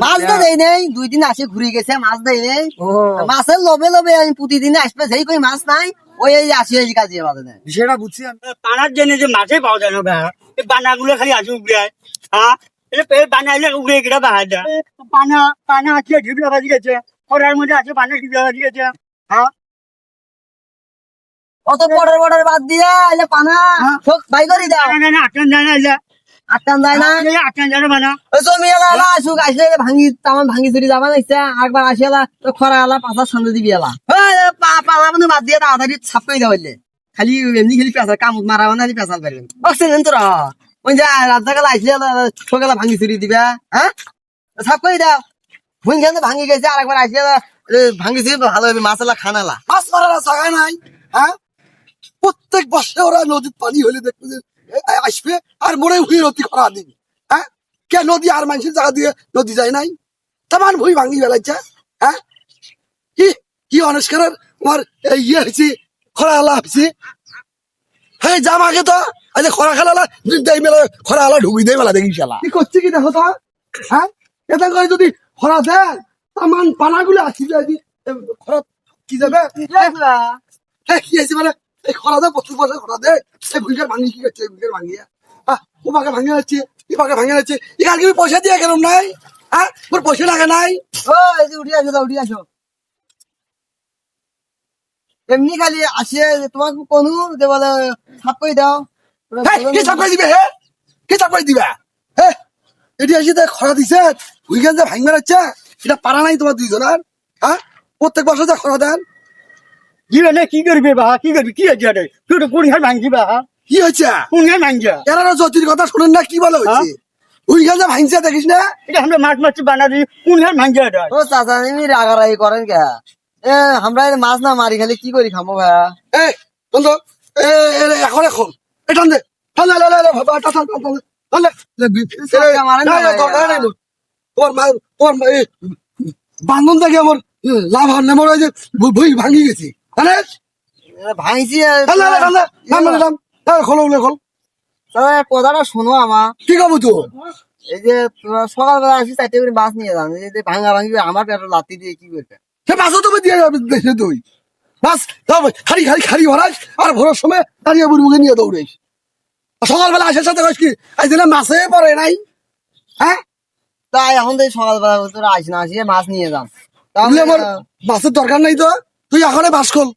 মাছ তো দেই নেই, 2 দিন আসে ঘুরে গেছে, মাছ দেই নেই। মাছের লোভে লোভে আমি প্রতিদিন আসবে, সেই কই মাছ নাই, ওই এই আসি এই কাজে বাধা দেয়। বিষয়টা বুঝছি আমি। পানার জন্য যে মাছে পাওয়া যায় না ভাই, এই বানাগুলো খালি আসে উগড়ে হ্যাঁ, বানাইলে উগড়ে গেলে বাহার দেয়। পানা পানা আছে ঢিবলা বাজি গেছে, খরার মধ্যে আছে পানা ঢিবলা বাজি গেছে হ্যাঁ। অত বর্ডার বর্ডার বাদ দিয়ে এলে পানা সব বাই করে দাও। আটকান যায় না এলে, আটকান যায় না, আটকান যায় না বানা। ওই জমি এলা এলা আসুক, আসলে ভাঙি তামান ভাঙি চুরি যাবা না ইচ্ছা, একবার আসি এলা তো খরা এলা পাঁচার সামনে দিবি এলা পালা মানে বাদ দিয়ে তাড়াতাড়ি ছাপ করে দেওয়া হইলে খালি এমনি খালি পেঁচা কামত মারা মানে পেঁচাল পারবেন বুঝছেন তোরা। ওই যে রাত্রাকালে আসলে সকালে ভাঙি চুরি দিবা, হ্যাঁ ছাপ করে দাও। ভুঁই খান ভাঙি গেছে, আর একবার আসলে ভাঙি চুরি ভালো হবে, মাছ এলা খানালা মাছ মারার জায়গা নাই। হ্যাঁ, প্রত্যেক বছরে ওরা নদীর পানি হলে দেখবে যে আসবে আর মরে ভুঁই নদী খরা দিবি। হ্যাঁ, কে নদী আর মানুষের জায়গা দিয়ে নদী যায় নাই, তেমন ভুঁই ভাঙি বেলাইছে। হ্যাঁ, কি কি অনুষ্কারের তোমার ইয়ে হয়েছে, খরা আলা হয়েছে। হ্যাঁ, যাম আগে তো আজ খরা খেলা দেই মেলা, খরা আলা ঢুকি দেয় মেলা দেখি খেলা কি করছে কি দেখো তো। হ্যাঁ, এটা করে যদি খরা দেয় তামান পানাগুলো আসি যায়, খরা কি যাবে। হ্যাঁ, কি আছে মানে এই খরা দেয়, প্রচুর বছর খরা দেয়, সেই ভুইকার ভাঙি কি করছে, ভুইকার ভাঙিয়া ও পাকে ভাঙে যাচ্ছে, ই পাকে ভাঙে যাচ্ছে, এখানে কি পয়সা দিয়ে কেন নাই। হ্যাঁ, তোর পয়সা লাগে নাই। ও এই যে উঠে আসো, উঠে আসো। এমনি খালি আসে তোমাকে কোনো যে বলে ছাপ করে দাও। হ্যাঁ, কি চাপাই দিবে। হ্যাঁ, কি চাপাই দিবা। হ্যাঁ, এটি আসি দেখ খরা দিছে, ভুইকান যে ভাঙবে যাচ্ছে, এটা পারা নাই তোমার দুইজনের। হ্যাঁ, প্রত্যেক বছর যা খরা দেন। কি মানে কি করবে বা কি করবি, কি আছে রে তুই তো কোন হার ভাঙছি বা কি হয়েছে কোন হার ভাঙছে। এরা জ্যোতির কথা শোনেন না, কি বলে হয়েছে ভুইকান যে ভাঙছে দেখিস না। এটা আমরা মাছ মাছ বানা দিই, কোন হার ভাঙছে এটা। ও চাচা এমনি রাগারাগি করেন কে? আমরা মাছ না মারি খালি কি করি খামো ভাইয়া? এই বন্ধু, এখন এখন এটান দে, বান্ধন থেকে আমার লাভ হন আমার যে বই ভাঙি গেছি মানে ভাঙছি খোল খোল। কথাটা শোনো আমার, কি খাবো তো এই যে সকালবেলা আসি 4টে করে মাছ নিয়ে যান, এই যে ভাঙা ভাঙি আমার পেটে লাত্তি দিয়ে কি করবে? সে মাছও তুমি দিয়ে যাবে দেশে তুই মাছ খালি খালি খালি ভরাস আর ভরার সময় দাঁড়িয়ে বুড়ি মুখে নিয়ে দৌড়াইস। সকালবেলা আসার সাথে কি আজ দিলে মাছে পড়ে নাই। হ্যাঁ, তাই এখন তো সকালবেলা তোরা আসি না, আসি মাছ নিয়ে যান। তাহলে আমার মাছের দরকার নাই তো, তুই এখনে বাস খোল,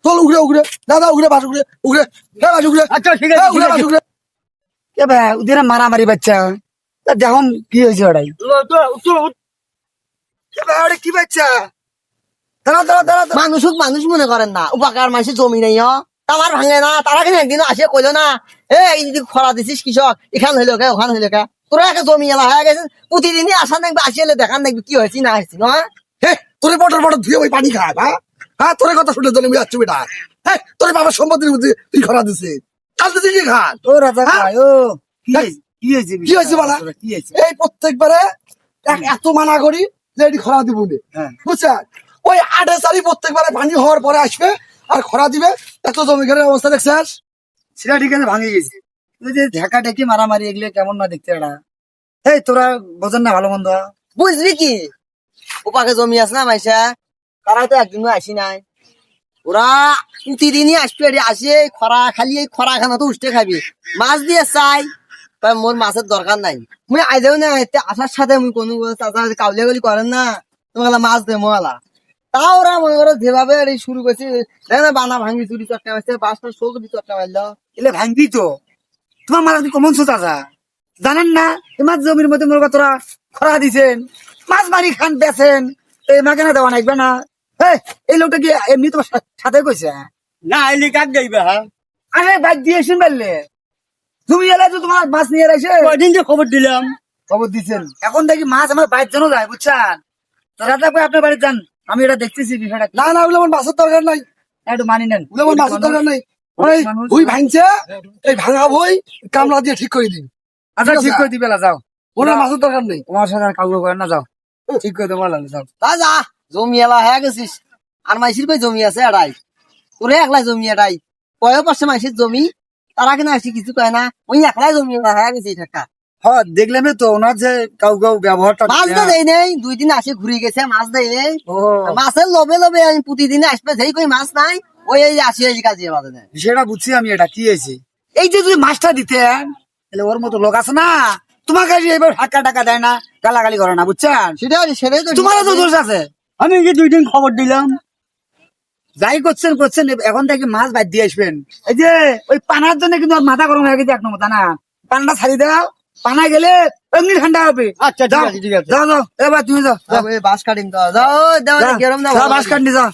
চল উগরে উগরে দাদা উগরে বাস উগরে উগরে বাস উগরে। আচ্ছা ঠিক আছে উগরে বাস উগরে। কে ভাই ওদের মারামারি বাচ্চা তা দেখুন কি হয়েছে ওটাই কি বাচ্চা দাঁড়া দাঁড়া দাঁড়া মানুষ মানুষ মনে করেন না, উপকার মানুষের জমি নেই আমার ভাঙে না, তারা কিন্তু একদিন আসে কইলো না এই যদি খরা দিছিস কৃষক এখান হইলো কে ওখান হইলো কে, তোরা একটা জমি এলা হয়ে গেছে, প্রতিদিনই আসা দেখবে আসি এলে দেখান দেখবি কি হয়েছি না হয়েছি না। হে তোরে বটর বটর ধুয়ে ওই পানি খায়। হ্যাঁ হ্যাঁ, তোর কথা শুনে জন্য যাচ্ছি বেটা। হ্যাঁ, তোর বাবার সম্পত্তির মধ্যে তুই খরা দিছে, কাল তুই কি খান ও রাজা ভাই ও কি হয়েছে কি হয়েছে বলা। কি হয়েছে এই প্রত্যেকবারে এত মানা করি যে এটি খরা দিব বুঝছেন, ওই 8 প্রত্যেকবারে পানি হওয়ার পরে আসবে আর খরা দিবে। এত জমিঘরের অবস্থা দেখছিস, সেটা ঠিক আছে ভাঙে গেছে, ওই যে ঢাকা ঢেকে মারামারি এগুলো কেমন না দেখতে এটা। এই তোরা বোঝেন না ভালো মন্দ, বুঝবি কি উপাকে জমি আছে না মাইসা, তারা তো একদিনও আসি নাই, ওরা প্রতিদিনই আসবে, আসে খরা খালি এই খরা খানা তো উঠতে খাবি মাছ দিয়ে চাই। মোর মাছের দরকার নাই, মুই আইলেও না আসার সাথে মুই কোনো কাউলিয়া গলি করেন না, তোমাকে মাছ দে মোয়ালা। তাও ওরা মনে করো যেভাবে শুরু করছে বানা ভাঙি চুরি চটকা মারছে, বাসটা শোক চটকা মারলো। এলে ভাঙবি তো তোমার মারা কমন সোচ আছে জানেন না, তোমার জমির মধ্যে মোর তোরা খরা দিছেন, মাছ মারি খান বেছেন, এই মাকে না দেওয়া নাইবে না। এই লোকটা কি এমনি তোমার সাথে কইছে? না এলি কাক যাইবে হ্যাঁ, আরে বাইক দিয়েছেন পারলে তুমি এলে তো তোমার মাছ নিয়ে এসে কদিন যে খবর দিলাম খবর দিচ্ছেন, এখন দেখি মাছ আমার বাইর জন্য যায় বুঝছেন। তোরা থাকবে আপনার বাড়িতে যান, আমি এটা দেখতেছি বিষয়টা। না না ওগুলো আমার মাছের দরকার নাই, একটু মানি নেন, ওগুলো আমার মাছের দরকার নাই। ওই বই ভাঙছে, এই ভাঙা বই কামলা দিয়ে ঠিক করে দিন। আচ্ছা ঠিক করে দিবে যাও, ওনার মাছের দরকার নেই। তোমার সাথে কাউকে করেন না, যাও ঠিক করে দেবো যাও। তা যা জমি এলা হয়ে গেছিস, আর মাইসির কই জমি আছে এটাই, তোরে একলাই জমি এটাই কয় পাশে মাইসির জমি, তারা কিনা আসি কিছু কয় না, ওই একলাই জমি এলা হয়ে গেছিস একটা। হ্যাঁ দেখলাম তো ওনার যে কাউ কাউ ব্যবহারটা মাছ তো দেয় নেই, 2 দিন আসে ঘুরে গেছে, মাছ দেয় নেই। ও মাছের লোভে লোভে আমি প্রতিদিন আসবে, যেই কই মাছ নাই ওই এই আসি এই কাজে বাজে না। সেটা বুঝছি আমি, এটা কি হয়েছে এই যে যদি মাছটা দিতেন তাহলে ওর মতো লোক আছে না তোমাকে যে এবার টাকা টাকা দেয় না, গালাগালি করে না, বুঝছেন? সেটাই তো তোমারও তো দোষ আছে। আমি যে 2 দিন খবর দিলাম। যাই করছেন করছেন, এখন থেকে মাছ বাদ দিয়ে আসবেন। এই যে ওই পানার জন্য কিন্তু আর মাথা গরম হয়ে গেছে 1 নম্বর, জানা? পানটা ছাড়ি দাও, পানা গেলে এমনি ঠান্ডা হবে। আচ্ছা ঠিক যাও, আছে ঠিক আছে। যাও যাও, এবার তুমি যাও, যাও, বাস কাটিং তো যাও, দাও যাও, গরম দাও, যাও, বাঁশ কাটনি যাও।